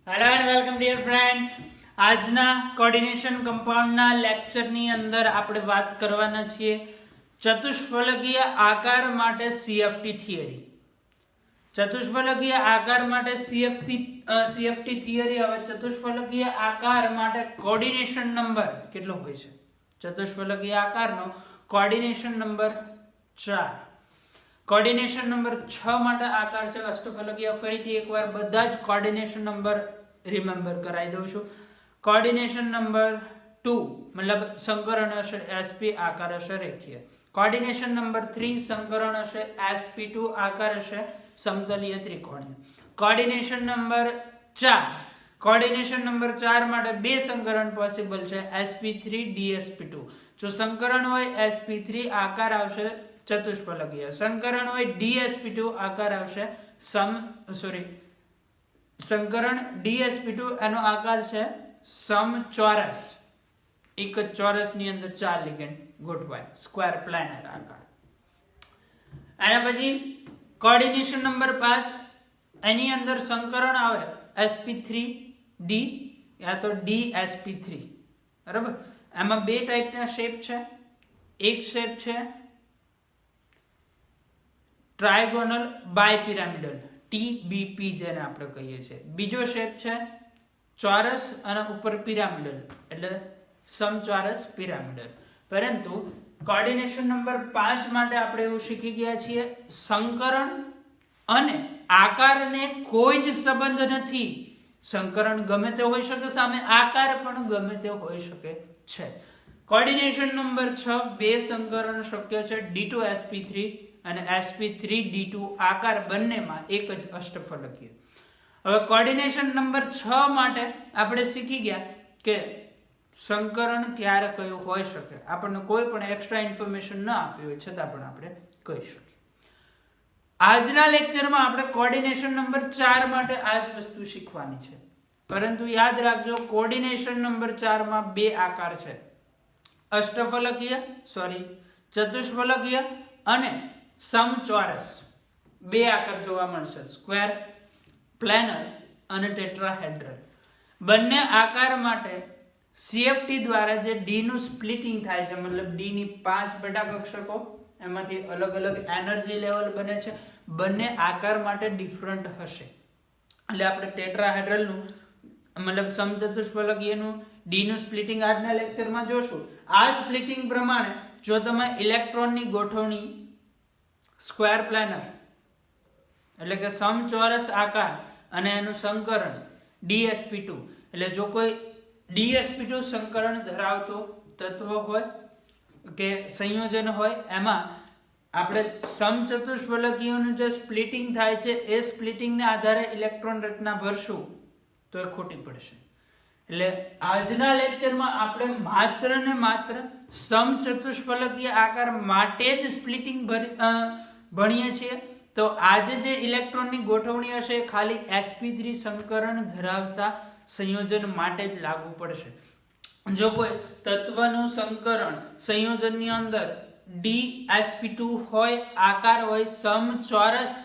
Hello and welcome dear friends. આજના coordination કમ્પાઉન્ડના લેક્ચરની અંદર આપણે વાત કરવાના છીએ ચતુષ્ફલકીય આકાર માટે સીએફટી થિયરી. ચતુષ્ફલકીય આકાર માટે સીએફટી થિયરી. હવે ચતુષ્ફલકીય આકાર માટે કોર્ડિનેશન નંબર કેટલો હોય છે? ચતુષ્ફલકીય આકારનો કોર્ડિનેશન નંબર 4. કોર્ડિનેશન નંબર 6 માટે આકાર છે અષ્ટફલકીય. ફરીથી એકવાર બધા જ કોર્ડિનેશન નંબર રિમેમ્બર કરાવી દઉં છું. કોર્ડિનેશન નંબર 2 મતલબ સંકરણ હશે એસપી, આકાર હશે રેખીય. કોર્ડિનેશન નંબર 3 સંકરણ હશે sp2, આકાર હશે સમતલીય ત્રિકોણીય. કોર્ડિનેશન નંબર 4 કોર્ડિનેશન નંબર 4 માટે બે સંકરણ પોસિબલ છે sp3 dsp2. જો સંકરણ હોય sp3 આકાર આવશે ચતુષ્ફલકીય, સંકરણ હોય dsp2 આકાર આવશે સંકરણ dsp2 એનો આકાર છે સમચોરસ. એક જ ચોરસની અંદર 4 લિગેન્ડ ગોઠવાય, સ્ક્વેર પ્લેનર આકાર. એના પછી કોર્ડિનેશન નંબર 5 એની અંદર સંકરણ આવે sp3d યા તો dsp3. બરાબર. એમાં બે ટાઈપના શેપ છે. એક શેપ છે ટ્રાયગોનલ બાયપિરામિડલ, TBP જેને આપણે કહીએ છીએ. બીજો શેપ છે ચોરસ અને ઉપર પિરામિડલ એટલે સમચોરસ પિરામિડલ. પરંતુ કોર્ડિનેશન નંબર 5 માટે આપણે એવું શીખી ગયા છીએ સંકરણ અને આકારને કોઈ જ સંબંધ નથી. સંકરણ ગમે તે હોઈ શકે સામે, આકાર પણ ગમે તે હોઈ શકે છે. કોર્ડિનેશન નંબર 6 બે સંકરણ શક્ય છે d2sp3 અને sp3d2, આકાર બંનેમાં એક જ અષ્ટફલકીય. હવે કોર્ડિનેશન નંબર 6 માટે આપણે શીખી ગયા કે સંકરણ ક્યારે કયું હોઈ શકે. આપણને કોઈ પણ એક્સ્ટ્રા ઇન્ફોર્મેશન ન આપી હોય છતાં પણ આપણે કહી શકીએ. આજના લેક્ચરમાં આપણે કોર્ડિનેશન નંબર 4 માટે આ જ વસ્તુ શીખવાની છે. પરંતુ યાદ રાખજો કોર્ડિનેશન નંબર 4 માં બે આકાર છે ચતુષ્ફલકીય અને સમચોરસ. બે આકાર જોવા મળશે, સ્ક્વેર, પ્લેનર અને ટેટ્રાહેડ્રલ. બંને આકાર માટે સીએફટી દ્વારા જે ડી નું સ્પ્લિટિંગ થાય છે, મતલબ ડી ની 5 પેટા કક્ષકો, એમાંથી અલગ અલગ એનર્જી લેવલ બને છે. બંને આકાર માટે ડિફરન્ટ હશે. એટલે આપણે ટેટ્રાહેડ્રલ નું મતલબ સમચતુષ્ફલકીયનું ડી નું સ્પ્લિટિંગ આજના લેક્ચરમાં જોશું. આ સ્પ્લિટિંગ પ્રમાણે જો તમે ઇલેક્ટ્રોનની ગોઠવણી સ્ક્વેર પ્લેનર એટલે કે સમચોરસ આકાર અને એનું સંકરણ dsp2, એટલે જો કોઈ dsp2 સંકરણ ધરાવતો તત્વ હોય કે સંયોજન હોય, એમાં આપણે સમચતુષ્ફલકીયનું જે સ્પ્લિટિંગ થાય છે એ સ્પ્લિટિંગને આધારે ઇલેક્ટ્રોન રચના ભરશું તો એ ખોટી પડશે. એટલે આજના લેક્ચરમાં આપણે માત્ર ને માત્ર સમચતુષ્ફલકીય આકાર માટે જ સ્પ્લિટિંગ ભણીએ છીએ. તો આજે જે ઇલેક્ટ્રોનની ગોઠવણી હશે ખાલી sp3 સંકરણ ધરાવતા સંયોજન માટે જ લાગુ પડશે. જો કોઈ તત્વનું સંકરણ સંયોજનની અંદર dsp2 હોય, આકાર હોય સમચોરસ,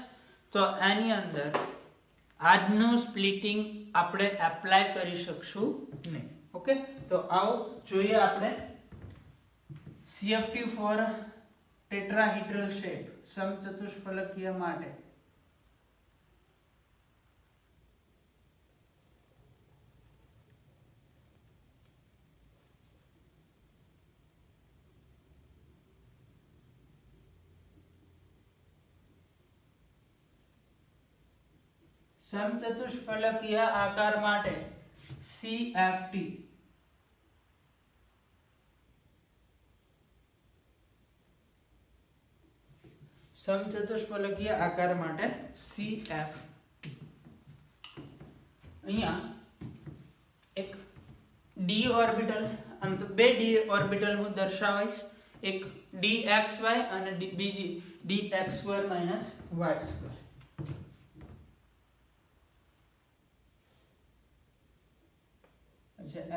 તો એની અંદર આજનું સ્પ્લિટિંગ આપણે એપ્લાય કરી શકશું નહીં. ઓકે, તો આવો જોઈએ આપણે CFT ફોર ટેટ્રાહેડ્રલ શેપ સમચતુષ્ફલકીય માટે. સમચતુષ્ફલકીય આકાર માટે CFT. સમચતુષ્ફલકીય આકાર માટે CFT. અહીંયા એક d ઓર્બિટલ, આમ તો બે d ઓર્બિટલ હું દર્શાવીશ, એક dxy અને બીજી dx2 - y2.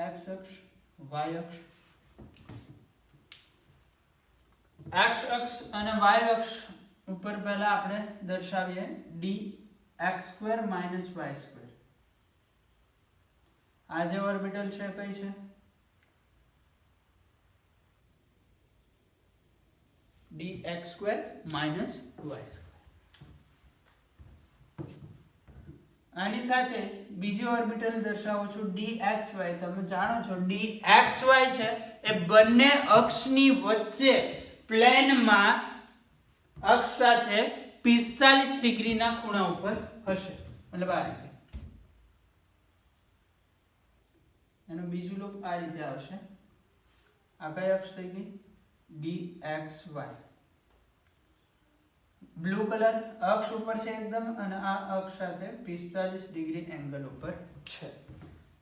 x અક્ષ, y અક્ષ. x અક્ષ અને y અક્ષ ઉપર પહેલા આપણે દર્શાવીએ dx2 - y2. આ જે ઓર્બિટલ છે કઈ છે? dx² - y². આની સાથે બીજી ઓર્બિટલ દર્શાવું છું dxy. તમે જાણો છો dxy છે એ બંને અક્ષની વચ્ચે પ્લેનમાં અક્ષ સાથે 45 ડિગ્રીના ખૂણા ઉપર હશે. મતલબ આ રીતે એનું બીજું રૂપ આ રીતે આવશે. આ કઈ અક્ષ થઈ ગઈ? dxy. બ્લુ કલર અક્ષ ઉપર છે એકદમ, અને આ અક્ષ સાથે 45 ડિગ્રી એંગલ ઉપર છે.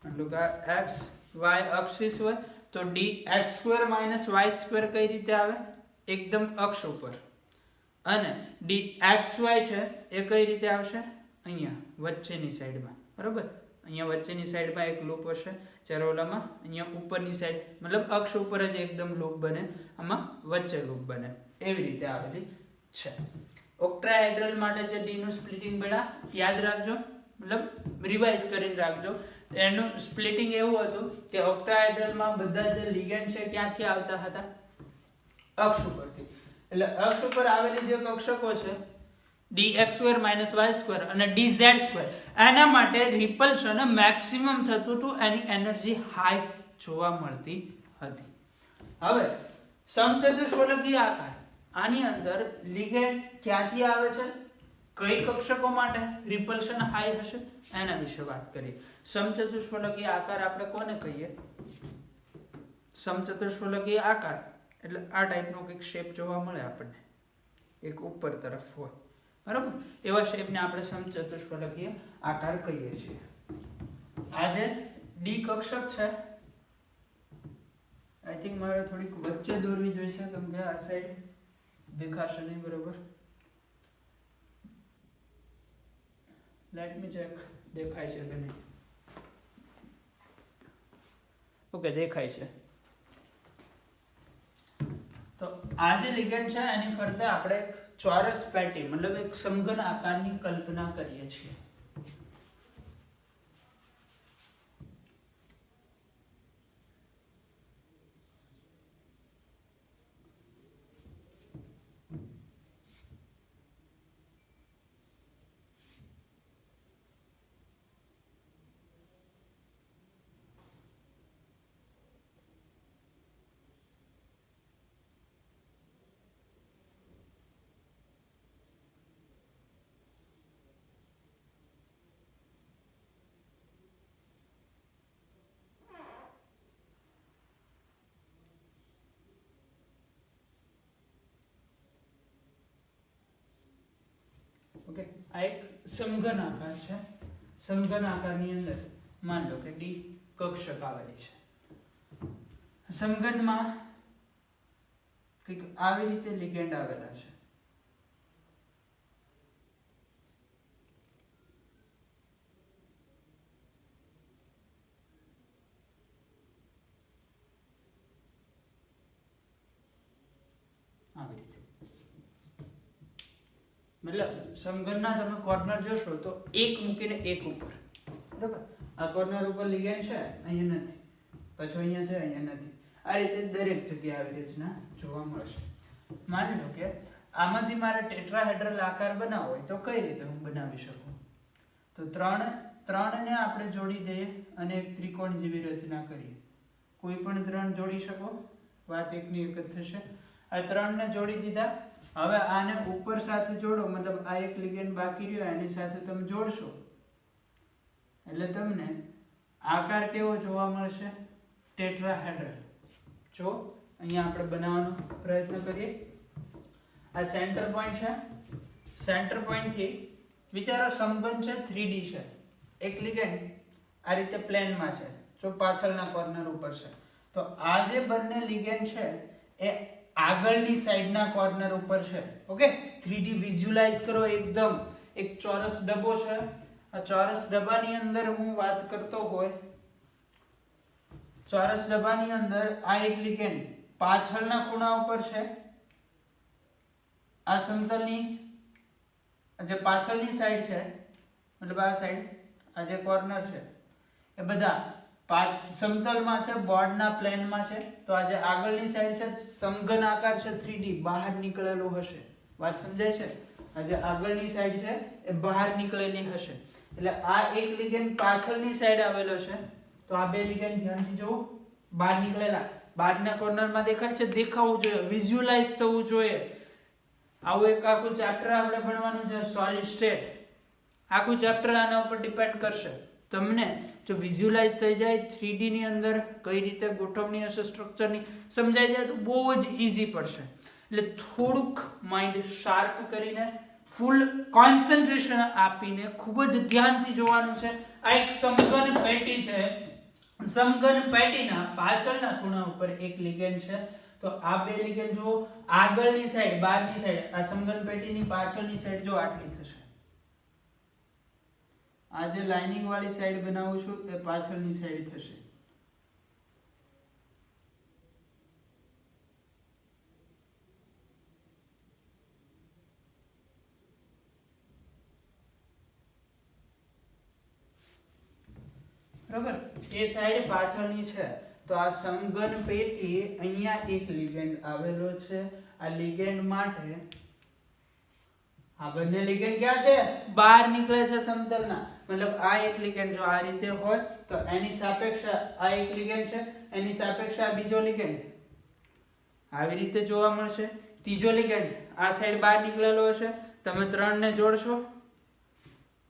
મતલબ આ x y અક્ષિસ હોય તો dx² - y² કઈ રીતે આવે? એકદમ અક્ષ ઉપર. અને dxy છે એ કઈ રીતે આવશે? અહીંયા વચ્ચેની સાઈડમાં. બરોબર, અહીંયા વચ્ચેની સાઈડમાં એક લૂપ હશે, જ્યારે ઓલામાં અહીંયા ઉપરની સાઈડ, મતલબ અક્ષ ઉપર જ એકદમ લૂપ બને, આમાં વચ્ચે લૂપ બને, એવી રીતે આવેલી છે. ઓક્ટાહેડ્રલ માટે જે ડી નું સ્પ્લિટિંગ બના યાદ રાખજો, મતલબ રિવાઇઝ કરીને રાખજો. એનું સ્પ્લિટિંગ એવું હતું કે ઓક્ટાહેડ્રલમાં બધા જે લિગેન્ડ છે ક્યાંથી આવતા હતા? અક્ષ ઉપરથી. એટલે અક્ષ ઉપર આવેલી જે કક્ષકો છે dx² - y² અને dz², એના માટે રિપલ્શન મેક્સિમમ થતું હતું, એની એનર્જી હાઈ જોવા મળતી હતી. હવે સમચતુષ્ફલકીય આકાર, આની અંદર લિગેન્ડ ક્યાંથી આવે છે, કઈ કક્ષકો માટે રિપલ્શન હાઈ હશે, એના વિશે વાત કરીએ. સમચતુષ્ફલકીય આકાર આપણે કોને કહીએ? સમચતુષ્ફલકીય આકાર એટલે આ ટાઈપનો કંઈક શેપ જોવા મળે આપણને, એક ઉપર તરફ હોય, બરાબર, એવા શેપને આપણે સમચતુષ્ફલકીય આકાર કહીએ છીએ. આ જે ડી કક્ષક છે, આઈ થિંક મારે થોડીક વચ્ચે દોરવી જોઈશે, કેમ કે આ સાઈડ દેખાશે નહીં. બરોબર, લેટ મી ચેક, દેખાય છે કે નહીં? ઓકે, દેખાય છે. તો આ જે લિગેન્ડ છે એની ફરતે આપણે એક ચોરસ પેટી, મતલબ એક સમઘન આકારની કલ્પના કરીએ છીએ. ઓકે, આ એક સમઘન આકાર છે. સમઘન આકારની અંદર માન લો કે ડી કક્ષક આવેલી છે. સમઘનમાં કંઈક આવી રીતે લિગેન્ડ આવેલા છે. આવી રીતે, મતલબ સમઘનના તમે કોર્નર જોશો તો એક મૂકીને એક ઉપર, બરાબર. આ કોર્નર ઉપર લિગેન્ડ છે, અહીંયા નથી, પાછો અહીંયા છે, અહીંયા નથી. આ રીતે દરેક જગ્યાએ આવી રચના જોવા મળશે. માની લો કે આમાંથી મારે ટેટ્રાહેડ્રલ આકાર બનાવવો હોય તો કઈ રીતે હું બનાવી શકું? તો ત્રણને આપણે જોડી દઈએ અને એક ત્રિકોણ જેવી રચના કરીએ. કોઈ પણ ત્રણ જોડી શકો, વાત એકની એક જ થશે. આ ત્રણને જોડી દીધા. હવે આને ઉપર સાથે જોડો, મતલબ આ એક લિગેન્ડ બાકી રહ્યો એની સાથે તમે જોડશો એટલે તમને આકાર કેવો જોવા મળશે? ટેટ્રાહેડ્રલ. જો અહીંયા આપણે બનાવવાનો પ્રયત્ન કરીએ. આ સેન્ટર પોઈન્ટ છે. સેન્ટર પોઈન્ટ થી વિચારો સમઘન છે, 3D છે. એક લિગેન્ડ આ રીતે પ્લેનમાં છે, જો પાછળના કોર્નર ઉપર છે. તો આ જે બંને લિગેન્ડ છે એ આગળની સાઈડના કોર્નર ઉપર છે. ઓકે, 3D વિઝ્યુઅલાઇઝ કરો. એકદમ એક ચોરસ ડબ્બો છે. આ ચોરસ ડબ્બાની અંદર હું વાત કરતો હોય, ચોરસ ડબ્બાની અંદર આ એક લિગેન્ડ પાછળના ખૂણા ઉપર છે. આ સમતલની જે પાછળની સાઈડ છે, મતલબ આ સાઈડ, આ જે કોર્નર છે એ બધા સમતલમાં છે, બોર્ડના પ્લેનમાં છે, તો આ જે આગળની સાઈડ છે સમઘન આકાર છે 3D બહાર નીકળેલું હશે. વાત સમજાય છે? આ જે આગળની સાઈડ છે એ બહાર નીકળેલી હશે. એટલે આ એક લિગેન્ડ પાછળની સાઈડ આવેલો છે, તો આ બે લિગેન્ડ ધ્યાનથી જુઓ, બહાર નીકળેલા, બહારના કોર્નરમાં દેખાય છે, દેખાવું જોઈએ, વિઝ્યુઅલાઇઝ થવું જોઈએ. આવું એક આખું ચેપ્ટર આપણે ભણવાનું છે, સોલિડ સ્ટેટ. આખું ચેપ્ટર આના ઉપર ડિપેન્ડ કરશે. તમને જો વિઝ્યુઅલાઇઝ થઈ જાય 3D ની અંદર કઈ રીતે ગોઠવણી હશે સ્ટ્રક્ચરની સમજાઈ જાય તો બહુ જ ઈઝી પડશે. એટલે થોડુંક માઇન્ડ શાર્પ કરીને ફૂલ કોન્સન્ટ્રેશન આપીને ખૂબ જ ધ્યાનથી જોવાનું છે. આ એક સમઘન પેટી છે. સમઘન પેટીના પાછળના ખૂણા ઉપર એક લિગેન્ડ છે, તો આ બે લિગેન્ડ જો આગળની સાઈડ, બહારની સાઈડ, આ સમઘન પેટીની પાછળની સાઈડ જો આટલી થશે. આ જે લાઇનિંગ વાળી સાઈડ બનાવું છું એ પાછળની સાઈડ થશે. બરોબર? એ સાઈડ પાછળની છે. તો આ સમઘન પેટી અહીંયા એક લિગેન્ડ આવેલો છે. આ લિગેન્ડ માટે આ બંને લિગેન્ડ ક્યાં છે? બહાર નીકળે છે સમતલના. મતલબ આ એક લિગેન્ડ જો આ રીતે હોય તો એની સાપેક્ષ આ એક લિગેન્ડ છે, એની સાપેક્ષ આ બીજો લિગેન્ડ આવી રીતે જોવા મળશે. ત્રીજો લિગેન્ડ આ સાઈડ બહાર નીકળેલો હશે. તમે ત્રણ ને જોડશો,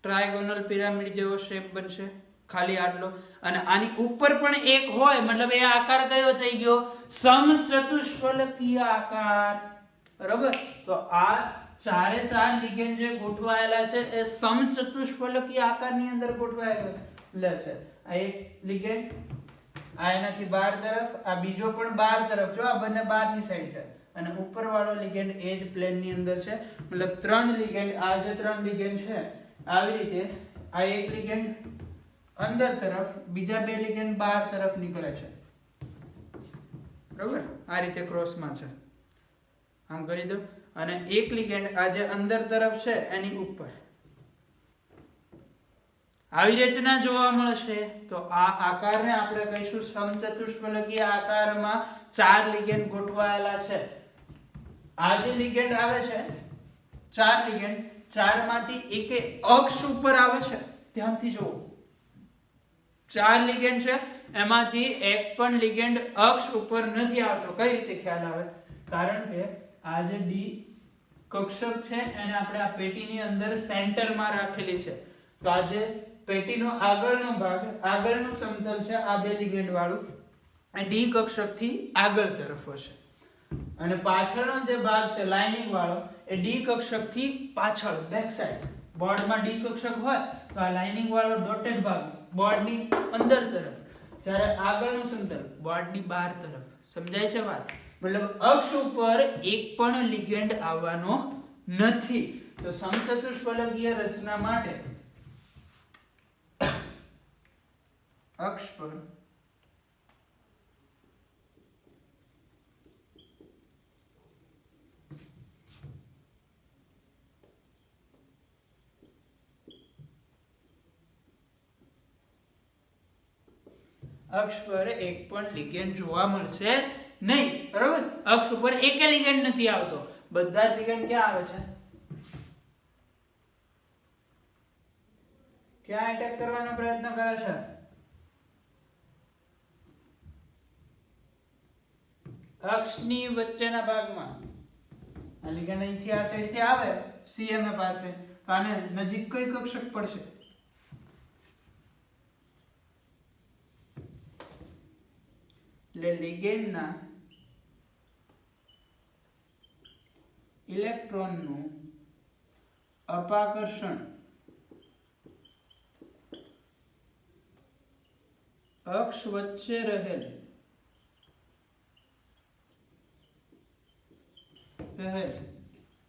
ટ્રાયગોનલ પિરામિડ જેવો શેપ બનશે, ખાલી આટલો. અને આની ઉપર પણ એક હોય, મતલબ એ આકાર કયો થઈ ગયો? સમચતુષ્ફલકીય આકાર. બરોબર? તો આ ચારે ચાર લિગેન્ડ જે ગોઠવાયેલા છે એ સમચતુષ્ફલકીય આકારની અંદર ગોઠવાયેલા છે. આ એક લિગેન્ડ, આ એનાથી બહાર તરફ, આ બીજો પણ બહાર તરફ, જો આ બંને બહારની સાઈડ છે, અને ઉપરવાળો લિગેન્ડ એ જ પ્લેનની અંદર છે. મતલબ ત્રણ લિગેન્ડ, આ જે ત્રણ લિગેન્ડ છે આવી રીતે આ એક લિગેન્ડ અંદર તરફ, બીજા બે લિગેન્ડ બહાર તરફ નીકળે છે. બરોબર? આ રીતે ક્રોસમાં છે. આમ કરી દો. અને એક લિગેન્ડ આ જે અંદર તરફ છે એની ઉપર આવી રચના જોવા મળશે. તો આ આકારને આપણે કહીશું સમચતુષ્ફલકીય આકારમાં ચાર લિગેન્ડ ગોઠવાયેલા છે. આ જે લિગેન્ડ આવે છે, ચાર લિગેન્ડ, ચારમાંથી એકે અક્ષ ઉપર આવે છે. ધ્યાનથી જુઓ, ચાર લિગેન્ડ છે, એમાંથી એક પણ લિગેન્ડ અક્ષ ઉપર નથી આવતો. કઈ રીતે ખ્યાલ આવે? કારણ કે આ જે ડી કક્ષક છે એને આપણે આ પેટીની અંદર સેન્ટરમાં રાખેલી છે. તો આ જે પેટીનો આગળનો ભાગ, આગળનું સમતલ છે આ બે લિગેન્ડ વાળું, એ ડી કક્ષકથી આગળ તરફ હશે. અને પાછળનો જે ભાગ છે લાઇનિંગ વાળો એ ડી કક્ષકથી પાછળ, બેક સાઈડ. બોર્ડમાં ડી કક્ષક હોય તો આ લાઇનિંગ વાળો ડોટેડ ભાગ બોર્ડની અંદર તરફ, જ્યારે આગળનું સમતલ બોર્ડની બહાર તરફ. સમજાય છે વાત? મતલબ અક્ષ ઉપર એક પણ લિગેન્ડ આવવાનો નથી. તો સમચતુષ્ફલકીય રચના માટે અક્ષ પર અક્ષ પર એક પણ લિગેન્ડ જોવા મળશે નહીં. બરોબર? અક્ષ ઉપર એક લિગેન્ડ નથી આવતો. બધા જ લિગેન્ડ ક્યાં આવે છે? ક્યાં એટેક કરવાનો પ્રયત્ન કરે છે? અક્ષની વચ્ચેના ભાગમાં. આ લિગેન્ડ અહીંથી આ સાઈડથી આવે સીએમએ પાસે, તો આને નજીક કઈ કક્ષક પડશે? એટલે લિગેન્ડના ઇલેક્ટ્રોનનું અપાકર્ષણ અક્ષ વચ્ચે રહેલ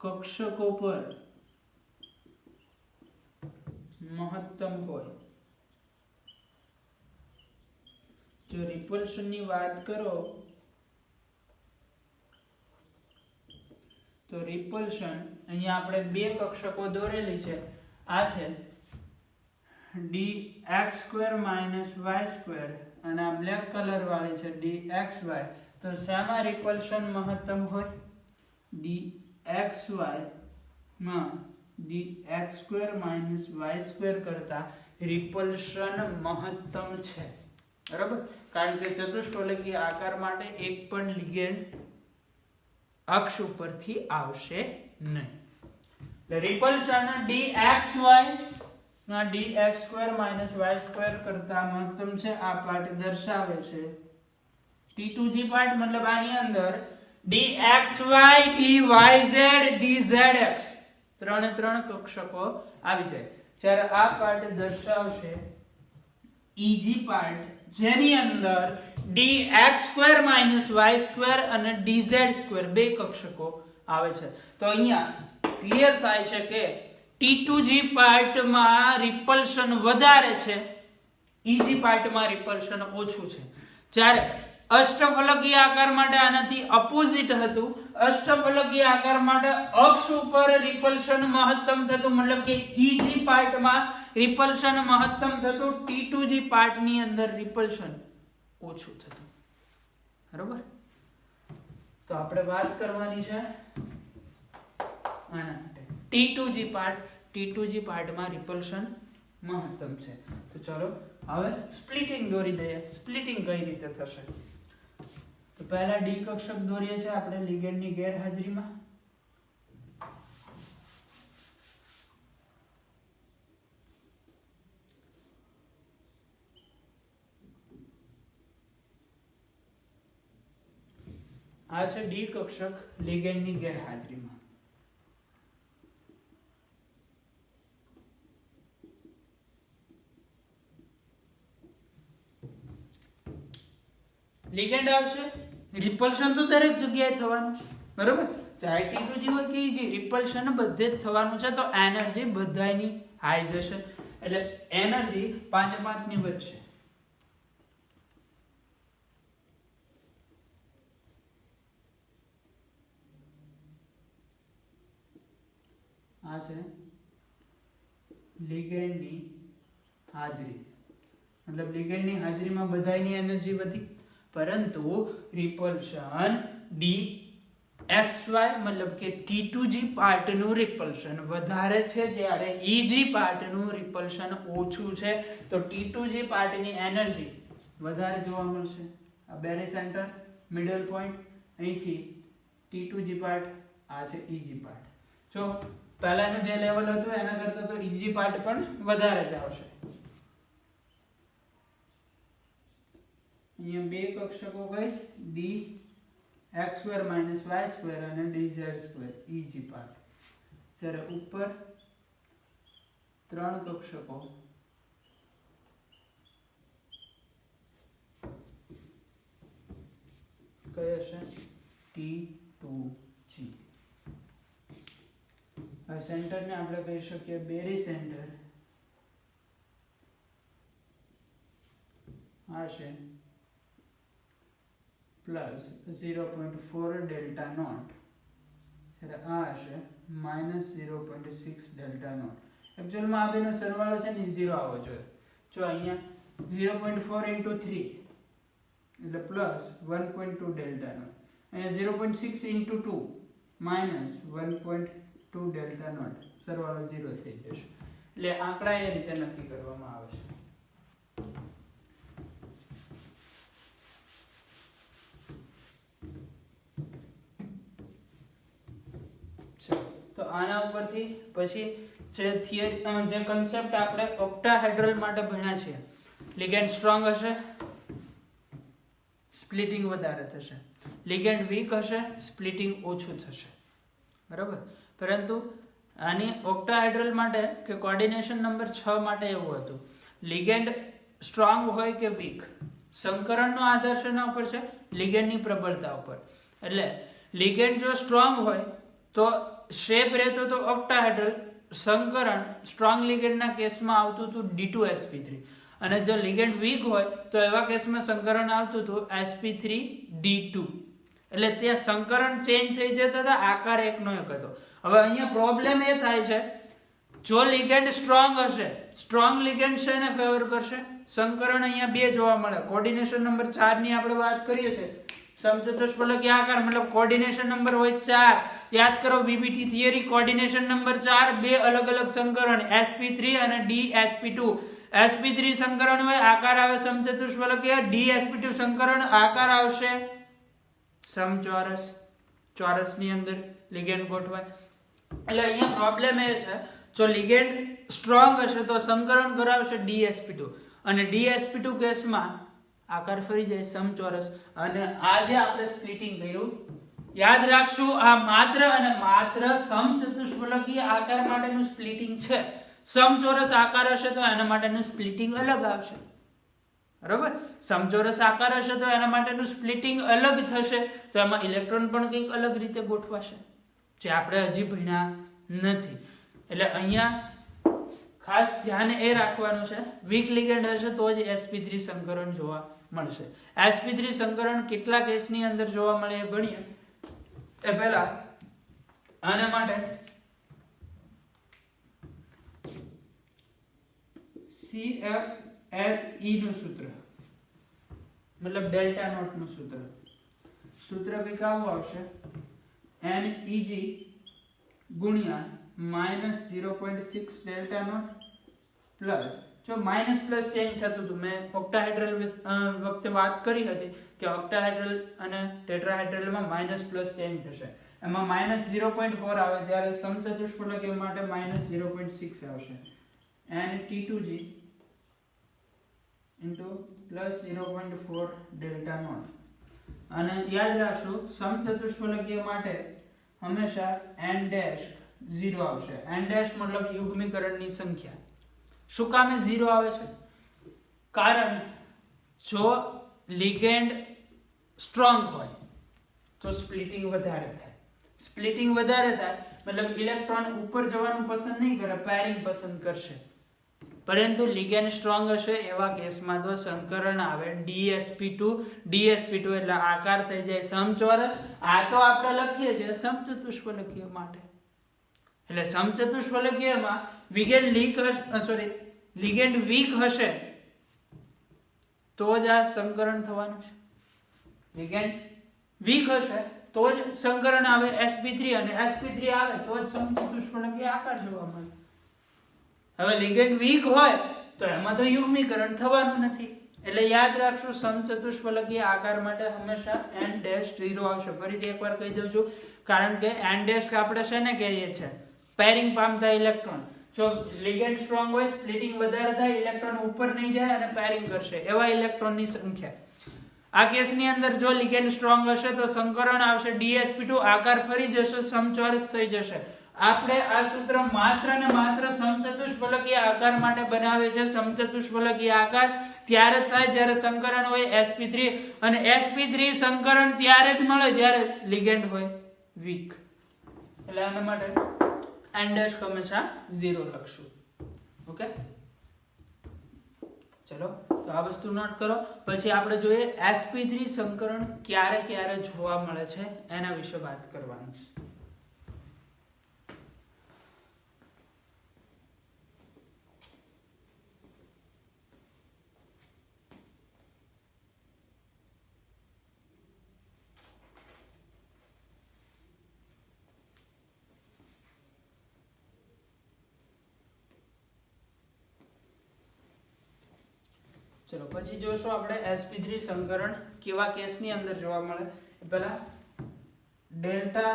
કક્ષકો પર મહત્તમ હોય. જો રિપલ્શન ની વાત કરો તો રિપલ્શન અહીંયા આપણે બે કક્ષકો દોરેલી છે. આ છે dx² - y² અને આ બ્લેક કલર વાળી છે dxy, તો શામાં રિપલ્શન મહત્તમ હોય? dxy માં dx² - y² કરતા રિપલ્શન મહત્તમ છે, બરાબર? કારણ કે ચતુષ્કોલકીય આકાર માટે એક પણ લિગેન્ડ અક્ષ ઉપરથી આવશે નહીં. એટલે રિપલ્શન dxy ના dx² - y² કરતા મહત્તમ છે. આ પાર્ટ દર્શાવે છે T2G પાર્ટ, મતલબ આની અંદર dxy dyz dzx ત્રણે ત્રણ કક્ષકો આવી જાય. જ્યારે આ પાર્ટ દર્શાવશે EG પાર્ટ, જેની અંદર dx² - y² અને dz² બે કક્ષકો આવે છે. તો અહીંયા ક્લિયર થાય છે કે T2G પાર્ટમાં રિપલ્શન વધારે છે, EG પાર્ટમાં રિપલ્શન ઓછું છે. જ્યારે અષ્ટફલકીય આકાર માટે આનાથી ઓપોઝિટ હતું. અષ્ટફલકીય આકાર માટે અક્ષ ઉપર રિપલ્શન મહત્તમ થતું, મતલબ કે EG પાર્ટમાં રિપલ્શન મહત્તમ થતું, T2G પાર્ટની અંદર રિપલ્શન ઓછું થતું, બરોબર? તો આપણે વાત કરવાની છે આના માટે T2G પાર્ટમાં રિપલ્શન મહત્તમ છે. તો ચલો હવે સ્પ્લિટિંગ દોરી દઈએ. સ્પ્લિટિંગ કઈ રીતે થશે? તો પહેલા ડી કક્ષક દોરીએ છીએ આપણે લિગેન્ડની ગેરહાજરીમાં. આ છે ડી કક્ષક લિગેન્ડની ગેરહાજરીમાં. લિગેન્ડ આવશે, રિપલ્શન તો દરેક જગ્યાએ થવાનું છે, બરોબર? ચાહે T2G હોય કે EG, રિપલ્શન બધે જ થવાનું છે. તો એનર્જી બધાની હાઈ જશે, એટલે એનર્જી 5-5 ની વચ્ચે. આ છે લિગેન્ડની હાજરી, મતલબ લિગેન્ડની હાજરીમાં બધાની એનર્જી વધી, પરંતુ રિપલ્શન dxy મતલબ કે T2G પાર્ટનું રિપલ્શન વધારે છે, જ્યારે EG પાર્ટનું રિપલ્શન ઓછું છે. તો T2G પાર્ટની એનર્જી વધારે જોવા મળશે. આ બેરી સેન્ટર, મિડલ પોઈન્ટ, અહીંથી T2G પાર્ટ, આ છે EG પાર્ટ. જો પહેલાનું જે લેવલ હતું એના કરતા તો EG પાર્ટ પણ વધારે જ આવશે. અહીંયા બે કક્ષકો કઈ dx² - y² અને dz² EG પાર્ટ. જ્યારે ઉપર ત્રણ કક્ષકો કઈ હશે? T2G. આ સેન્ટરને આપણે કહી શકીએ બેરી સેન્ટર. આ છે પ્લસ 0.4 ડેલ્ટા નોટ, જ્યારે આ હશે -0.6 ડેલ્ટા નોટ. એકચ્યુઅલમાં આ બેનો સરવાળો છે ને 0 આવવો જોઈએ. જો અહીંયા 0.4 * 3 એટલે પ્લસ 1.2 ડેલ્ટા નોટ, અહીંયા 0.6 * 2 -1.2 ડેલ્ટા નોટ, સરવાળો 0 થઈ જશે. એટલે આંકડા એ રીતે નક્કી કરવામાં આવે છે. તો આના ઉપરથી પછી જે કન્સેપ્ટ આપણે ઓક્ટાહેડ્રલ માટે ભણ્યા છે, લિગેન્ડ સ્ટ્રોંગ હશે, સ્પ્લિટિંગ વધારે થશે, લિગેન્ડ વીક હશે, સ્પ્લિટિંગ ઓછું થશે, બરાબર? પરંતુ આની ઓક્ટાહેડ્રલ માટે કે કોર્ડિનેશન નંબર 6 માટે એવું હતું, લિગેન્ડ સ્ટ્રોંગ હોય કે વીક, સંકરણનો આધાર શેના ઉપર છે? લિગેન્ડની પ્રબળતા ઉપર. એટલે લિગેન્ડ જો સ્ટ્રોંગ હોય તો શેપ રહેતો તો ઓક્ટાહેડ્રલ, સંકરણ સ્ટ્રોંગ લિગેન્ડના કેસમાં આવતું હતું D2sp3, અને જો લિગેન્ડ વીક હોય તો એવા કેસમાં સંકરણ આવતું હતું sp3d2. એટલે ત્યાં સંકરણ ચેન્જ થઈ જતા હતા, આકાર એકનો એક હતો. હવે અહીંયા પ્રોબ્લેમ એ થાય છે, જો લિગેન્ડ સ્ટ્રોંગ હશે, સ્ટ્રોંગ લિગેન્ડ શેને ફેવર કરશે? સંકરણ અહીંયા બે જોવા મળે. કોઓર્ડિનેશન નંબર 4 ની આપણે વાત કરીએ છીએ. સમચતુષ્ફલકીય આકાર મતલબ કોઓર્ડિનેશન નંબર હોય 4. યાદ કરો વીબીટી થિયરી. કોઓર્ડિનેશન નંબર 4 બે અલગ અલગ સંકરણ sp3 અને dsp2. sp3 સંકરણ હોય આકાર આવે સમચતુષ્ફલકીય. dsp2 સંકરણ આકાર આવશે સમચોરસ. ચોરસ ની અંદર લિગેન્ડ ગોઠવાય. એટલે અહીંયા પ્રોબ્લેમ એ છે જો લિગેન્ડ સ્ટ્રોંગ હશે તો સંકરણ કરાવશે dsp2 અને dsp2 કેસમાં આકાર ફરી જાય સમચોરસ. અને આ જે આપણે સ્પ્લિટિંગ કર્યું યાદ રાખશું આ માત્ર અને માત્ર સમચતુષ્ફલકીય આકાર માટેનું સ્પ્લિટિંગ છે. સમચોરસ આકાર હશે તો એના માટેનું સ્પ્લિટિંગ અલગ આવશે. બરોબર. સમચોરસ આકાર હશે તો એના માટેનું સ્પ્લિટિંગ અલગ થશે. તો એમાં ઇલેક્ટ્રોન પણ કંઈક અલગ રીતે ગોઠવાશે જે આપણે હજી ભણ્યા નથી. એટલે અહીંયા ખાસ ધ્યાન એ રાખવાનું છે વીક લિગેન્ડ હશે તો જ sp3 સંકરણ જોવા મળશે. sp3 સંકરણ કેટલા કેસની અંદર જોવા મળે એ ભણીએ. એ પહેલા આના માટે CFSE નું સૂત્ર મતલબ ડેલ્ટા નોટ નું સૂત્ર કંઈક આવું આવશે NEG ગુણ્યા -0.6 ડેલ્ટા નોટ પ્લસ જો માઇનસ પ્લસ ચેન્જ થતું હતું. મેં ઓક્ટાહેડ્રલ વખતે વાત કરી હતી કે ઓક્ટાહેડ્રલ અને ટેટ્રાહેડ્રલમાં માઇનસ પ્લસ ચેન્જ થશે. એમાં -0.4 આવે જ્યારે સમચતુષ્ફલકીય માટે -0.6 આવશે. T2G +0.4 delta not. અને યાદ રાખશું સમચતુષ્ફલકીય માટે હંમેશા n ડેશ 0 આવશે. n ડેશ મતલબ યુગ્મીકરણની સંખ્યા. શું કામે 0 આવે છે? કારણ જો લિગેન્ડ સ્ટ્રોંગ હોય તો સ્પ્લિટિંગ વધારે થાય. સ્પ્લિટિંગ વધારે થાય મતલબ ઇલેક્ટ્રોન ઉપર જવાનું પસંદ નહીં કરે, પેરિંગ પસંદ કરશે. પરંતુ લિગેન્ડ સ્ટ્રોંગ હશે એવા કેસમાં તો સંકરણ આવે dsp2 એટલે આકાર થઈ જાય સમચોરસ. આ તો આપણે લખીએ છીએ સમચતુષ્ફલકીય માટે. એટલે સમચતુષ્ફલકીયમાં લિગેન્ડ વીક હશે તો જ આ સંકરણ થવાનું છે. લિગેન્ડ વીક હશે તો જ સંકરણ આવે sp3 અને sp3 આવે તો જ સમચતુષ્ફલકીય આકાર જોવા મળે. હવે લિગેન્ડ વીક હોય તો એમાં તો યુગ્મીકરણ થવાનું નથી. એટલે યાદ રાખશું સમચતુષ્ફલકીય આકાર માટે હંમેશા n-0 આવશે. ફરીથી એકવાર કહી દઉં છું કારણ કે n- આપણે શેને કહીએ છીએ? પેરિંગ પામતા ઇલેક્ટ્રોન. જો લિગેન્ડ સ્ટ્રોંગ હોય સ્પ્લિટિંગ વધારે થાય, ઇલેક્ટ્રોન ઉપર નહીં જાય અને પેરિંગ કરશે એવા ઇલેક્ટ્રોનની સંખ્યા. આ કેસની અંદર જો લિગેન્ડ સ્ટ્રોંગ હશે તો સંકરણ આવશે dsp2 આકાર ફરી જશે સમચોરસ થઈ જશે. આપણે આ સૂત્ર માત્ર ને માત્ર સમચતુષ્ફલકીય આકાર માટે બનાવે છે. સમચતુષ્ફલકીય આકાર ત્યારે જ થાય જ્યારે સંકરણ હોય sp3 અને sp3 સંકરણ ત્યારે જ મળે જ્યારે લિગેન્ડ હોય વીક. એટલે આના માટે n' હંમેશા 0 લખશું. ઓકે ચલો તો આ વસ્તુ નોટ કરો. પછી આપણે જોઈએ sp3 સંકરણ ક્યારે જોવા મળે છે એના વિશે વાત કરવાની છે. ચલો પછી જોશું આપણે sp3 સંકરણ કેવા કેસની અંદર જોવા મળે. પહેલા ડેલ્ટા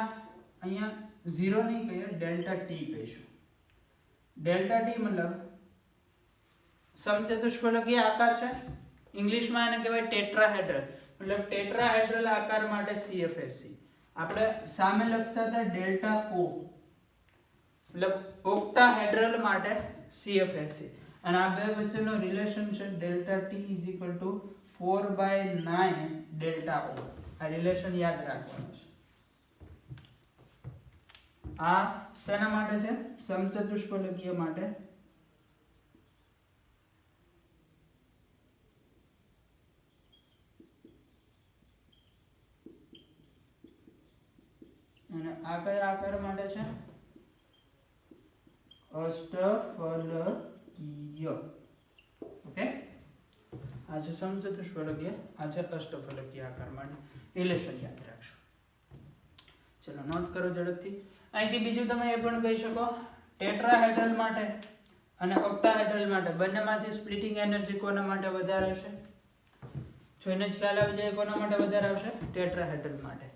અહીંયા 0 નહીં કહીએ, ડેલ્ટા t કહીશું. ડેલ્ટા t મતલબ સમચતુષ્ફલકીય આકાર છે. ઇંગ્લિશમાં એને કહેવાય ટેટ્રાહેડ્રલ. મતલબ ટેટ્રાહેડ્રલ આકાર માટે CFSE. આપણે સામે લખતા હતા ડેલ્ટા O મતલબ ઓક્ટાહેડ્રલ માટે CFSE. અને આ બે વચ્ચેનો રિલેશન છે ડેલ્ટા t = 4/9 ડેલ્ટા O. આ રિલેશન યાદ રાખવાનું છે. આ શેના માટે છે? સમચતુષ્ફલકીય માટે. અને આ કયા આકાર માટે છે? અષ્ટફલકીય. ઓકે આ છે સમચતુષ્ફલકીય, આ છે અષ્ટફલકીય આકાર માટે રિલેશન યાદ રાખશો. ચલો નોટ કરો ઝડપથી. અહીંથી બીજું તમે એ પણ કહી શકો ટેટ્રાહેડ્રલ માટે અને ઓક્ટાહેડ્રલ માટે બંનેમાંથી સ્પ્લિટિંગ એનર્જી કોના માટે વધારે હશે? જોઈને જ ખ્યાલ આવી જાય કોના માટે વધારે આવશે? ટેટ્રાહેડ્રલ માટે.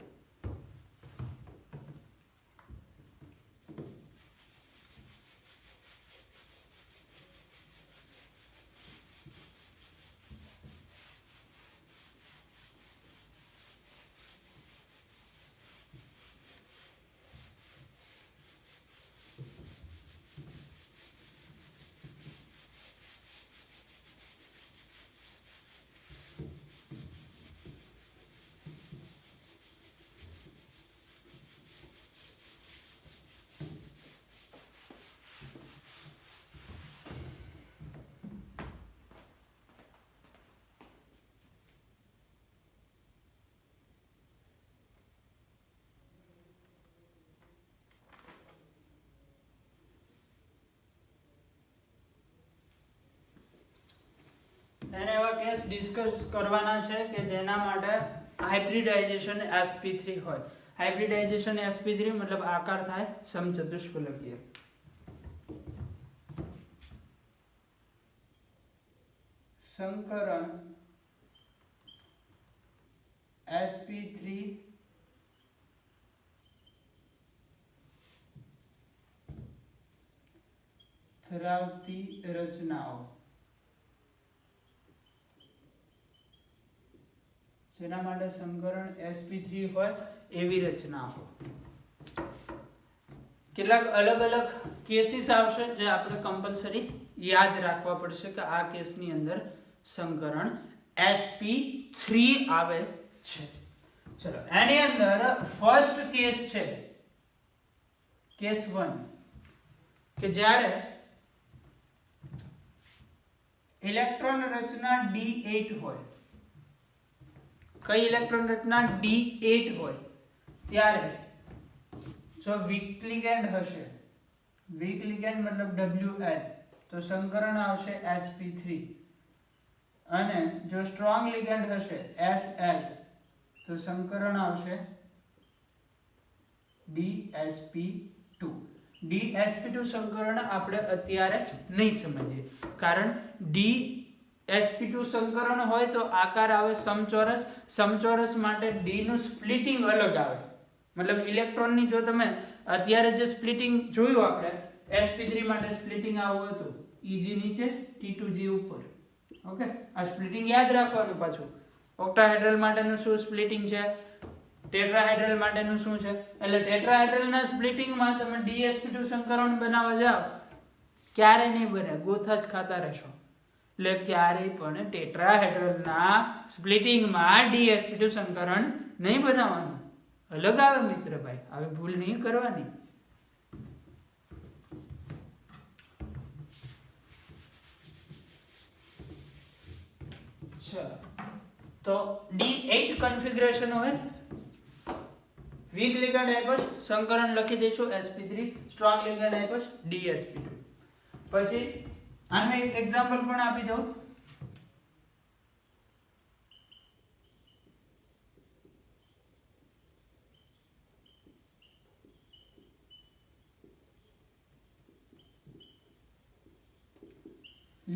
એને એવા કેસ ડિસ્કસ કરવાના છે કે જેના માટે હાઇબ્રિડાઇઝેશન sp3 હોય. હાઇબ્રિડાઇઝેશન sp3 મતલબ આકાર થાય સમચતુષ્ફલકીય. સંકરણ sp3 ધરાવતી રચનાઓ, જેના માટે સંકરણ sp3 હોય એવી રચનાઓ. કેટલાક અલગ અલગ કેસીસ આવશે જે આપણે કમ્પલસરી યાદ રાખવા પડશે કે આ કેસની અંદર સંકરણ sp3 આવે છે. ચલો એની અંદર ફર્સ્ટ કેસ છે કેસ 1 કે જ્યારે ઇલેક્ટ્રોન રચના d8 હોય. કઈ ઇલેક્ટ્રોન રચના d8 હોય ત્યારે જો વીક લિગેન્ડ હશે, વીક લિગેન્ડ મતલબ Wl, તો સંકરણ આવશે sp3 અને જો સ્ટ્રોંગ લિગેન્ડ હશે Sl તો સંકરણ આવશે dsp2. dsp2 સંકરણ આપણે અત્યારે નહીં સમજીએ કારણ dsp2 સંકરણ હોય તો આકાર આવે સમચોરસ. સમચોરસ માટે d નું સ્પ્લિટિંગ અલગ આવે. મતલબ ઇલેક્ટ્રોનની જો તમે અત્યારે જે સ્પ્લિટિંગ જોયું આપણે sp3 માટે સ્પ્લિટિંગ આવું હતું Eg નીચે T2G ઉપર. ઓકે, આ સ્પ્લિટિંગ યાદ રાખવાનું. પાછું ઓક્ટાહેડ્રલ માટેનું શું સ્પ્લિટિંગ છે, ટેટ્રાહેડ્રલ માટેનું શું છે. એટલે ટેટ્રાહેડ્રલના સ્પ્લિટિંગમાં તમે dsp2 સંકરણ બનાવવા જાઓ ક્યારે નહીં બને, ગોથા જ ખાતા રહેશો. એટલે ક્યારેય પણ ટેટ્રાહેડ્રલના સ્પ્લિટિંગમાં dsp2 સંકરણ નહીં બનાવવાનું. અલગ આવે મિત્ર ભાઈ, આવી ભૂલ નહીં કરવાની. તો d8 કન્ફિગરેશન હોય, વીક લિગેન્ડ આપ્યો સંકરણ લખી દઈશું sp3, સ્ટ્રોંગ લિગેન્ડ આપ્યો dsp2. પછી આનું એક એક્ઝામ્પલ પણ આપી દઉં.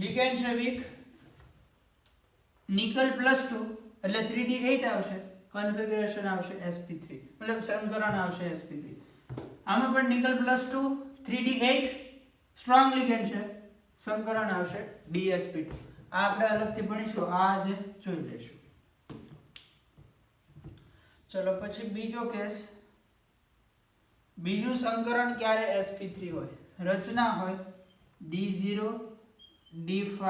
લિગેન્ડ છે વીક, નિકલ +2 એટલે 3d8 આવશે, કન્ફિગરેશન આવશે sp3 મતલબ સંકરણ આવશે sp3. આમાં પણ નિકલ +2 3d8 સ્ટ્રોંગ લિગેન્ડ છે, સંકરણ આવશે dsp2. આ આપણે અલગથી ભણીશું, આ આજે જોઈ લઈશું. ચલો પછી બીજો કેસ. બીજું સંકરણ ક્યારે sp3 હોય? રચના હોય d0 d5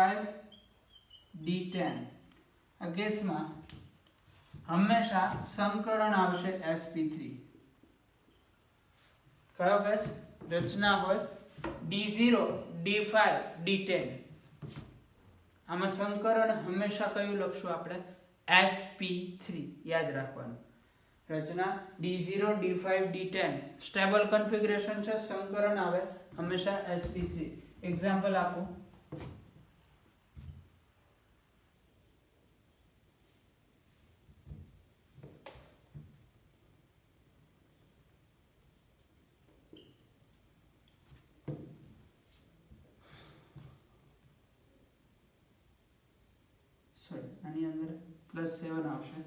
d10. આ કેસમાં હંમેશા સંકરણ આવશે sp3. કયો કેસ? રચના હોય d0 d5 d10. આમાં સંકરણ હંમેશા કયું લખશું આપણે? sp3. યાદ રાખવાનું. રચના d0 d5 d10 stable configuration છે, સંકરણ આવે હંમેશા sp3. એક્ઝામ્પલ આપો. સોરી આની અંદર +7 આવશે.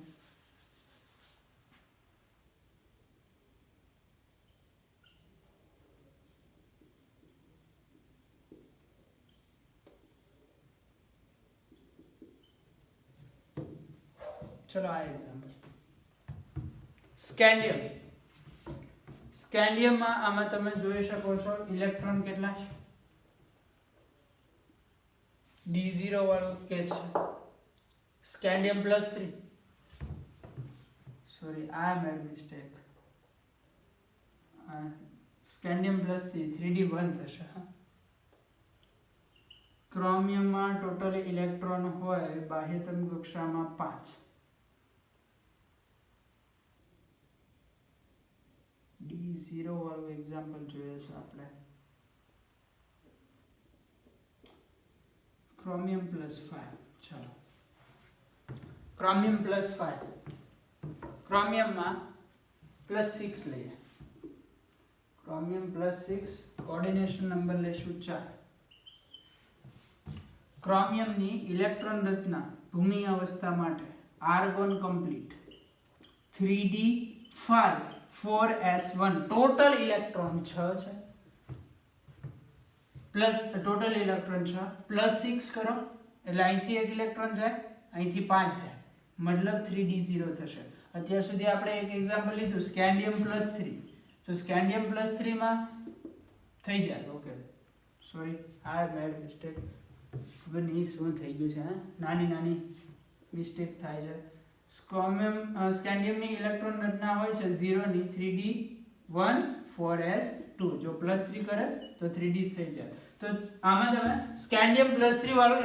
ચલો આ એક્ઝામ્પલ સ્કેન્ડિયમ. સ્કેન્ડિયમમાં આમાં તમે જોઈ શકો છો ઇલેક્ટ્રોન કેટલા છે, d0 વાળો કેસ છે. Scandium +3 sorry I made mistake. Scandium +3 3d1 થશે. ક્રોમિયમમાં ટોટલ ઇલેક્ટ્રોન હોય બાહ્યતમ કક્ષામાં 5. d0 વાળું એક્ઝામ્પલ જોઈએ છે આપણે. ક્રોમિયમ +5. ચલો ક્રોમિયમ +5. ક્રોમિયમમાં +6 લઈએ. ક્રોમિયમ +6 કોઓર્ડિનેશન નંબર લેશું 4. ક્રોમિયમની ઇલેક્ટ્રોન રચના ભૂમિ અવસ્થા માટે argon complete 3d5 4s1 total electron 6 છે પ્લસ ટોટલ ઇલેક્ટ્રોન 6 +6 કરો એટલે અહીંથી એક ઇલેક્ટ્રોન જાય, અહીંથી 5 જાય, મતલબ 3d0 થશે. અત્યાર સુધી આપણે એક એક્ઝામ્પલ લીધું સ્કેન્ડિયમ +3. તો સ્કેન્ડિયમ +3 માં થઈ જાય. Okay sorry I made mistake. ખબર નહીં શું થઈ ગયું છે. નાની નાની મિસ્ટેક થાય છે. સ્કેન્ડિયમની ઇલેક્ટ્રોન રચના હોય છે 0 ની 3d1 4s2. જો +3 કરે તો 3d થઈ જાય. તો આમાં તમે સ્કેન્ડિયમ +3 વાળું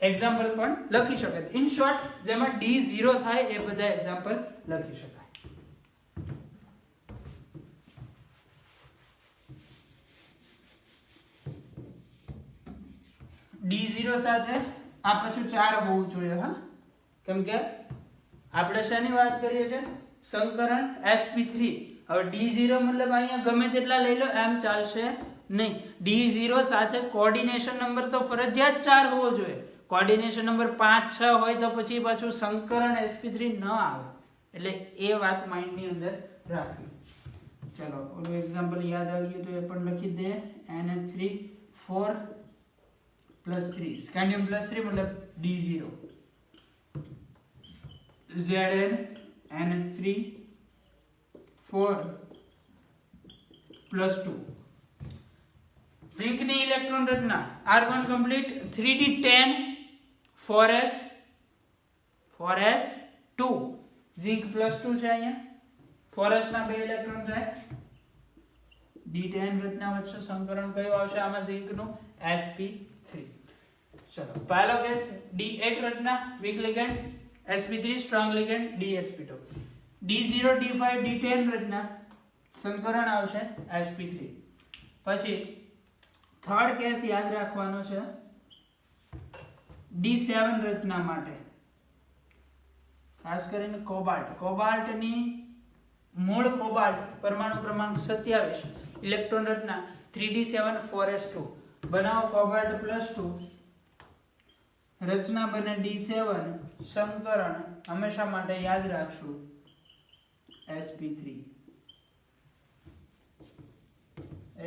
એક્ઝામ્પલ પણ લખી શકાય. ઇન શોર્ટ જેમાં d0 થાય એ બધા એક્ઝામ્પલ લખી શકાય. d0 સાથે આ પાછું 4 હોવું જોઈએ. કેમ કે આપણે શેની વાત કરીએ છીએ, સંકરણ sp3. હવે d0 મતલબ અહીંયા ગમે તેટલા લઈ લો એમ ચાલશે નહીં. d0 સાથે કોઓર્ડિનેશન નંબર તો ફરજિયાત 4 હોવો જોઈએ. કોઓર્ડિનેશન નંબર 5 6 હોય તો પછી પાછું સંકરણ sp3 ન આવે. એટલે એ વાત માઇન્ડની અંદર રાખવી. ચલો ઓલું એક્ઝામ્પલ યાદ આવી ગયું તો એ પણ લખી દે. Na3 4 +3 સ્કેન્ડિયમ +3 मतलब d0 Zn n3 4 +2 ઝિંકની ઇલેક્ટ્રોન રચના argon complete 3d10 4s2 zinc +2 છે. અહીંયા 4s ના 2 ઇલેક્ટ્રોન જાય. d10 રચના વચ્ચે સંકરણ કયું આવશે આમાં ઝિંકનું sp3. ચલો પહેલો કેસ d8 રચના weak ligand sp3 strong ligand dsp2. d0 d5 d10 રચના સંકરણ આવશે sp3. પછી થર્ડ કેસ યાદ રાખવાનો છે d7 રચના માટે ખાસ કરીને કોબાલ્ટની મૂળ કોબાલ્ટ પરમાણુ ક્રમાંક 27 ઇલેક્ટ્રોન રચના 3d7 4s2 બનાવો કોબાલ્ટ +2 રચના બને d7 સંકરણ હંમેશા માટે યાદ રાખશું sp3.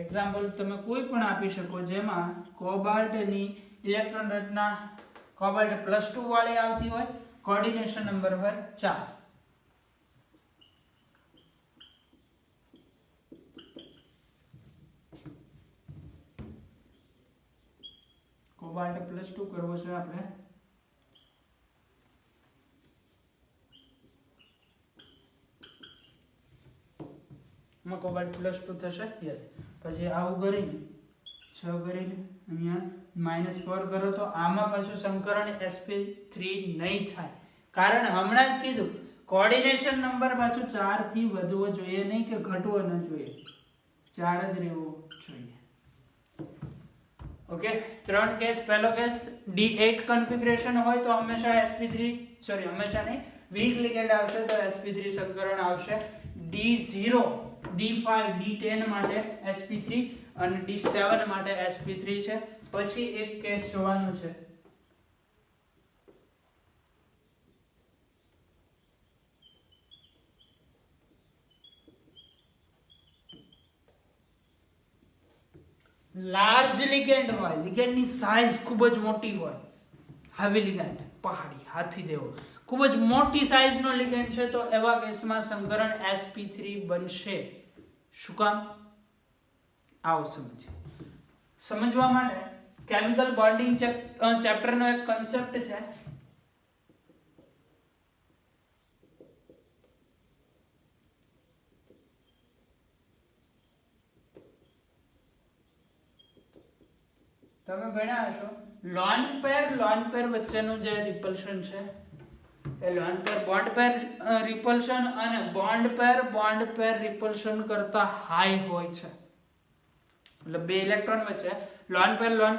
એક્ઝામ્પલ તમે કોઈ પણ આપી શકો જેમાં કોબાલ્ટની ઇલેક્ટ્રોન રચના કોબાલ્ટ +2 વાળી આવતી હોય, કોઓર્ડિનેશન નંબર હોય 4. કોબાલ્ટ +2 કરવો છે આપણે. માં કોબાલ્ટ +2 થશે. યસ. પછી આવું કરીને 6 કરીને અહીંયા -4 કરો તો આમાં પાછું સંકરણ sp3 નહીં થાય. કારણ હમણાં જ કીધું કોઓર્ડિનેશન નંબર પાછું 4 થી વધવો જોઈએ નહીં કે ઘટવો ન જોઈએ, 4 જ રહેવો જોઈએ. Okay 3 case. પહેલો કેસ d8 કન્ફિગરેશન હોય તો હંમેશા sp3 હંમેશા નહીં વીક લિગેન્ડ આવશે તો sp3 સંકરણ આવશે. d0 d5 d10 માટે sp3 અને d7 માટે sp3 છે. પછી એક કેસ જોવાનું છે લાર્જ લિગેન્ડ હોય, લિગેન્ડની સાઇઝ ખૂબ જ મોટી હોય, હેવી લિગેન્ડ, પહાડી હાથી જેવો ખૂબ જ મોટી સાઇઝનો લિગેન્ડ છે, તો એવા કેસમાં સંકરણ sp3 બનશે. શું કામ? આવો સમજવા માટે કેમિકલ બોન્ડિંગ ચેપ્ટરનો એક કન્સેપ્ટ છે. તમે ભણ્યા હશો લોન પેર વચ્ચેનું જે રિપલ્શન છે એ લોન પેર બોન્ડ પેર રિપલ્શન અને બોન્ડ પેર રિપલ્શન કરતા હાઈ હોય છે. એટલે બે ઇલેક્ટ્રોન વચ્ચે લોન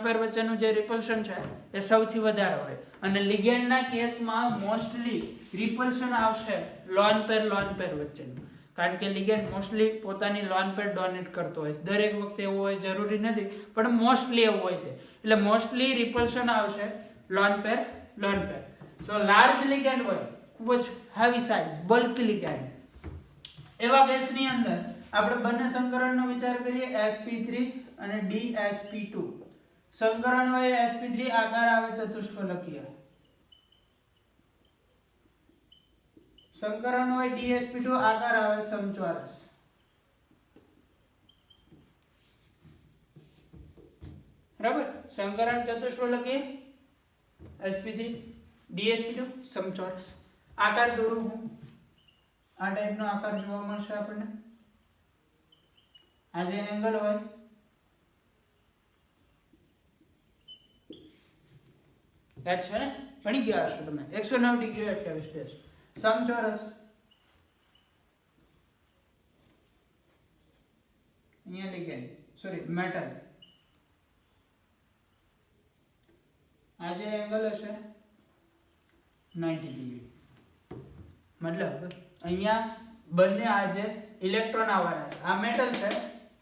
પેર વચ્ચેનું જે રિપલ્શન છે એ સૌથી વધારે હોય, અને લિગેન્ડના કેસમાં મોસ્ટલી રિપલ્શન આવશે લોન પેર વચ્ચેનું, કારણ કે લિગેન્ડ મોસ્ટલી પોતાની લોન પેર ડોનેટ કરતો હોય છે. દરેક વખતે એવું હોય જરૂરી નથી, પણ મોસ્ટલી એવું હોય છે. એટલે મોસ્ટલી રિપલ્શન આવશે લોન પેર. તો લાર્જ લિગેન્ડ હોય, ખૂબ જ હેવી સાઇઝ, બલ્ક લિગેન્ડ, એવા કેસની અંદર આપણે બંને સંકરણનો વિચાર કરીએ, sp3 અને dsp2. સંકરણ હોય sp3, આકાર આવે ચતુષ્ફલકીય. સંકરણ હોય dsp2, આકાર આવે સમચોરસ. બરાબર? સંકરણ ચતુષ્ફલકીય sp3 dsp2 સમચોરસ. આકાર દોરું હું, આ ટાઈપનો આકાર જોવા મળશે આપણને. આ જે એંગલ હોય યાદ છે ને, ભણી ગયા હશો તમે, 109 ડિગ્રી 28 ડેશ સમચોરસ. અહીંયા લિગેન્ડ, સોરી મેટલ. આ જે એંગલ હશે 90 ડિગ્રી, મતલબ અહીંયા બંને આ જે ઇલેક્ટ્રોન આવવાના છે, આ મેટલ છે,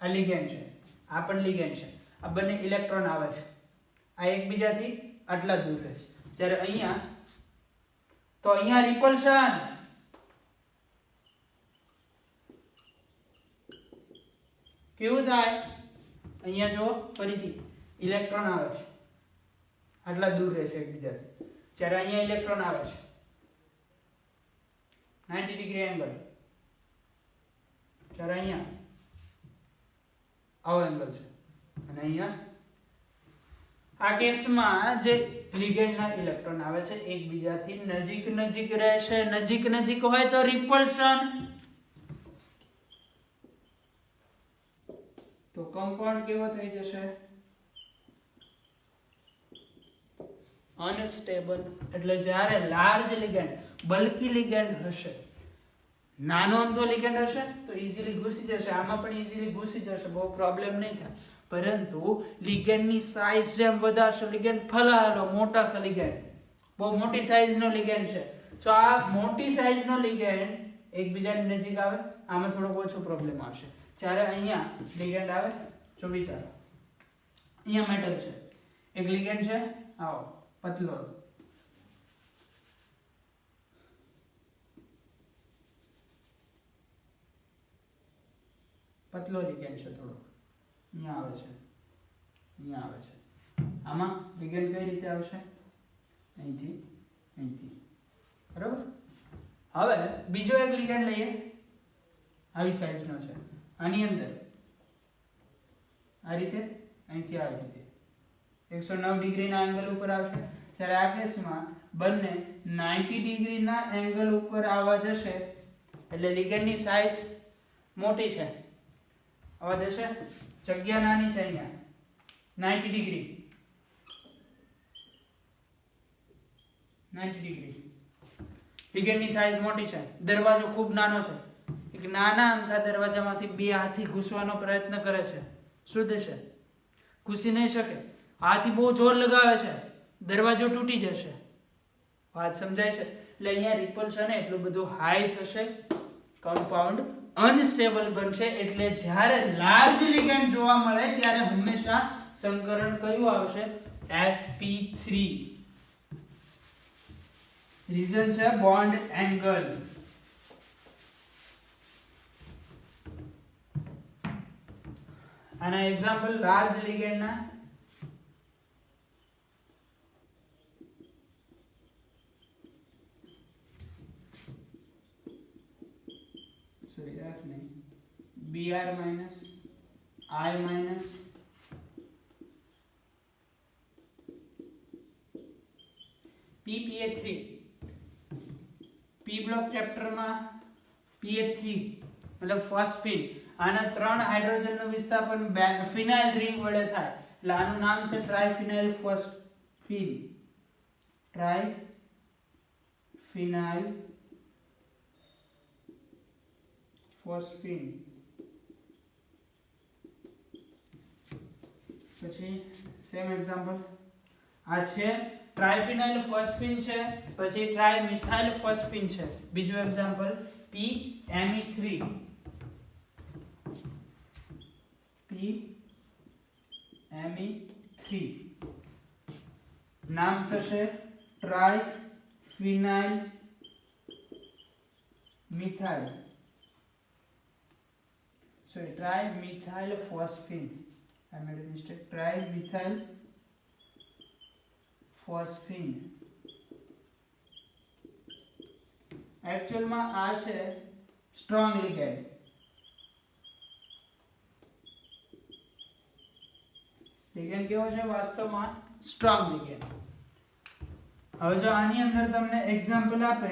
આ લિગેન્ડ છે, આ પણ લિગેન્ડ છે, આ બંને ઇલેક્ટ્રોન આવે છે, આ એકબીજાથી આટલા દૂર રહે છે. જ્યારે અહીંયા તો અહીંયા રિપલ્શન, કેવું થાય? અહીંયા જો ફરીથી ઇલેક્ટ્રોન આવે છે, આટલા દૂર રહે છે એકબીજાથી, જ્યારે અહીંયા ઇલેક્ટ્રોન આવે છે 90 ડિગ્રી એંગલ, જ્યારે અહીંયા આવો એંગલ છે, અને અહીંયા આ કેસમાં જે લિગેન્ડના ઇલેક્ટ્રોન આવે છે એકબીજાથી નજીક રહેશે. નજીક હોય તો રિપલ્શન, તો કમ્પાઉન્ડ કેવો થઈ જશે? અનસ્ટેબલ. એટલે જ્યારે લાર્જ લિગેન્ડ, બલ્કી લિગેન્ડ હશે, નાનો અમથો લિગેન્ડ હશે તો ઈઝીલી ઘૂસી જશે, આમાં પણ ઈઝીલી ઘૂસી જશે, બહુ પ્રોબ્લેમ નહીં થાય. પરંતુ લિગેન્ડની સાઇઝ જેમ વધારશે, લિગેન્ડ ફલાયેલો મોટા છે, લિગેન્ડ બહુ મોટી સાઇઝનો લિગેન્ડ છે, તો આ મોટી સાઇઝનો લિગેન્ડ એકબીજાની નજીક આવે, આમાં થોડોક ઓછો પ્રોબ્લેમ આવશે. જ્યારે અહીંયા લિગેન્ડ આવે, જો વિચારો અહીંયા મેટલ છે, એક લિગેન્ડ છે આવો પતલો, લિગેન્ડ છે, થોડો અહીંયા આવે છે, અહીંયા આવે છે. આમાં લિગેન્ડ કઈ રીતે આવશે? અહીંથી, બરાબર? હવે બીજો એક લિગેન્ડ લઈએ, આવી સાઈઝનો છે, આની અંદર આ રીતે, અહીંથી આવી રીતે 109 ડિગ્રીના એંગલ ઉપર આવશે. ત્યારે આ કેસમાં બંને 90 ડિગ્રીના એંગલ ઉપર આવવા જશે, એટલે લિગેન્ડની સાઈઝ મોટી છે, આવવા જશે, જગ્યા નાની છે. અહીંયા 90 ડિગ્રી લિગેન્ડની સાઈઝ મોટી છે, દરવાજો ખૂબ નાનો છે, એક નાના અમથા દરવાજામાંથી બે હાથી ઘૂસવાનો પ્રયત્ન કરે છે, શું થશે? ઘૂસી નહીં શકે. હાથી બહુ જોર લગાવે છે, દરવાજો તૂટી જશે. વાત સમજાય છે? એટલે અહીંયા રિપલ્શન એટલું બધું હાઈ થશે, કમ્પાઉન્ડ અનસ્ટેબલ બનશે. એટલે જ્યારે લાર્જ લિગેન્ડ જોવા મળે ત્યારે હંમેશા સંકરણ કયું આવશે? sp3. રીઝન છે બોન્ડ એંગલ. આના એક્ઝામ્પલ લાર્જ લિગેન્ડ ના Br minus I minus PPA3 P block chapter માં PA3 मतलब ફોસ્ફીન આના 3 હાઇડ્રોજન નું વિસ્થાપન ફિનાઇલ રિંગ વડે થાય એટલે આનું નામ છે ટ્રાઇફિનાઇલ ફોસ્ફીન ટ્રાઇફિનાઇલ ફોસ્ફીન પછી સેમ એક્ઝામ્પલ આ છે ટ્રાઇફિનાઇલ ફોસ્ફીન છે પછી ટ્રાઇમિથાઇલ ફોસ્ફીન છે બીજું એક્ઝામ્પલ PME3 નામ થશે ટ્રાઇફિનાઇલ methyl trimethyl phosphine. I made a mistake. Trimethyl phosphine. Actual માં આ છે strong ligand. ligand કેવો છે વાસ્તવમાં strong ligand. હવે જો આની અંદર તમને એક્ઝામ્પલ આપે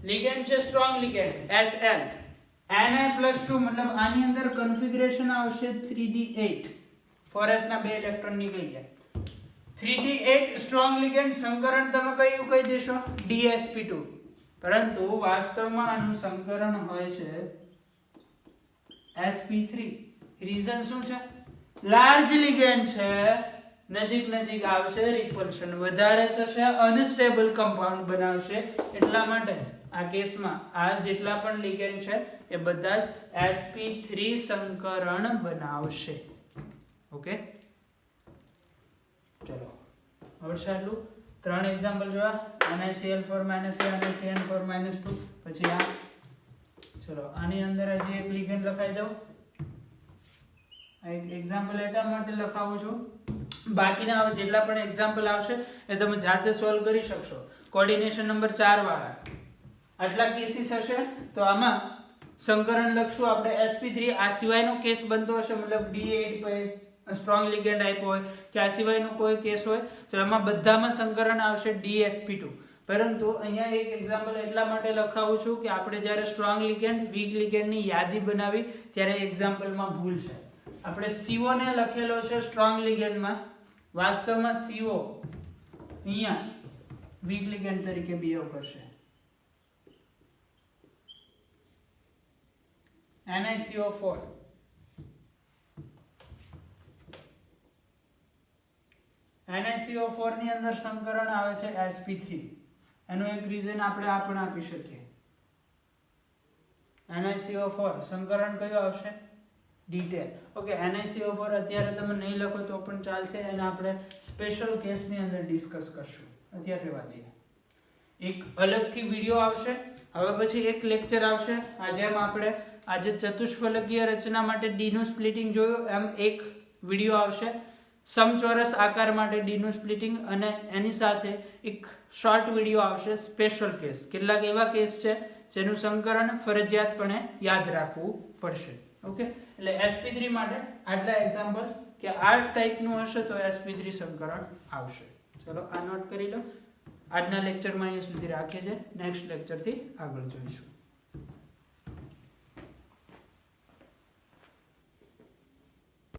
लिगेंड છે સ્ટ્રોંગ લિગેન્ડ Sl Na+2 मतलब આની અંદર કન્ફિગરેશન આવશે 3d8 4s ના બે ઇલેક્ટ્રોન નીકળી ગયા 3d8 સ્ટ્રોંગ લિગેન્ડ સંકરણ તમે કયું કહી દેશો dsp2 પરંતુ વાસ્તવમાં આનું સંકરણ હોય છે sp3 રીઝન શું છે લાર્જ લિગેન્ડ છે નજીક નજીક આવશે રિપલ્શન વધારે થશે અનસ્ટેબલ કમ્પાઉન્ડ બનાવશે એટલા માટે આ કેસમાં આ જેટલા પણ લિગેન્ડ છે એ બધા જ sp3 સંકરણ બનાવશે ઓકે ચલો હવે ચાલુ ત્રણ એક્ઝામ્પલ જોયા NaCl4 -2 NaCN4 -2 પછી આ ચલો આની અંદર હજી એક લિગેન્ડ લખાઈ દઉં એક એક્ઝામ્પલ એટલા માટે લખાવું છું બાકીના જેટલા પણ એક્ઝામ્પલ આવશે એ તમે જાતે સોલ્વ કરી શકશો કોઓર્ડિનેશન નંબર 4 વાળા આટલા કેસીસ હશે તો આમાં સંકરણ લખશું આપણે sp3 આ સિવાયનો કેસ બનતો હશે મતલબ d8 પર સ્ટ્રોંગ લિગેન્ડ આપ્યો હોય કે આ સિવાયનો કોઈ કેસ હોય તો એમાં બધામાં સંકરણ આવશે dsp2 પરંતુ અહીંયા એક એક્ઝામ્પલ એટલા માટે લખાવું છું કે આપણે જ્યારે સ્ટ્રોંગ લિગેન્ડ વીક લિગેન્ડની યાદી બનાવી ત્યારે એક્ઝામ્પલમાં ભૂલ છે આપણે CO ને લખેલો છે સ્ટ્રોંગ લિગેન્ડમાં વાસ્તવમાં CO અહીંયા વીક લિગેન્ડ તરીકે બિહેવ કરશે NiCO4 NiCO4 ની અંદર સંકરણ આવે છે sp3 એનું એક રીઝન આપણે આ પણ આપી શકીએ NiCO4 સંકરણ કયું આવશે ડિટેલ ઓકે NiCO4 અત્યારે તમે નહીં લખો તો પણ ચાલશે અને આપણે સ્પેશિયલ કેસની અંદર ડિસ્કસ કરશું અત્યારે રહેવા દઈએ એક અલગથી વિડિયો આવશે હવે પછી એક લેક્ચર આવશે જેમ આપણે આજે ચતુષ્ફલકીય રચના માટે ડી નું સ્પ્લિટિંગ જોયું એમ એક વિડિયો આવશે સમચોરસ આકાર માટે ડી નું સ્પ્લિટિંગ અને એની સાથે એક શોર્ટ વિડિયો આવશે સ્પેશિયલ કેસ કેટલાક એવા કેસ છે જેનું સંકરણ ફરજિયાતપણે યાદ રાખવું પડશે ઓકે એટલે sp3 માટે આટલા એક્ઝામ્પલ કે આ ટાઈપનું હશે તો sp3 સંકરણ આવશે ચલો આ નોટ કરી લો આજના લેક્ચરમાં અહીંયા સુધી રાખીએ છીએ નેક્સ્ટ લેક્ચરથી આગળ જોઈશું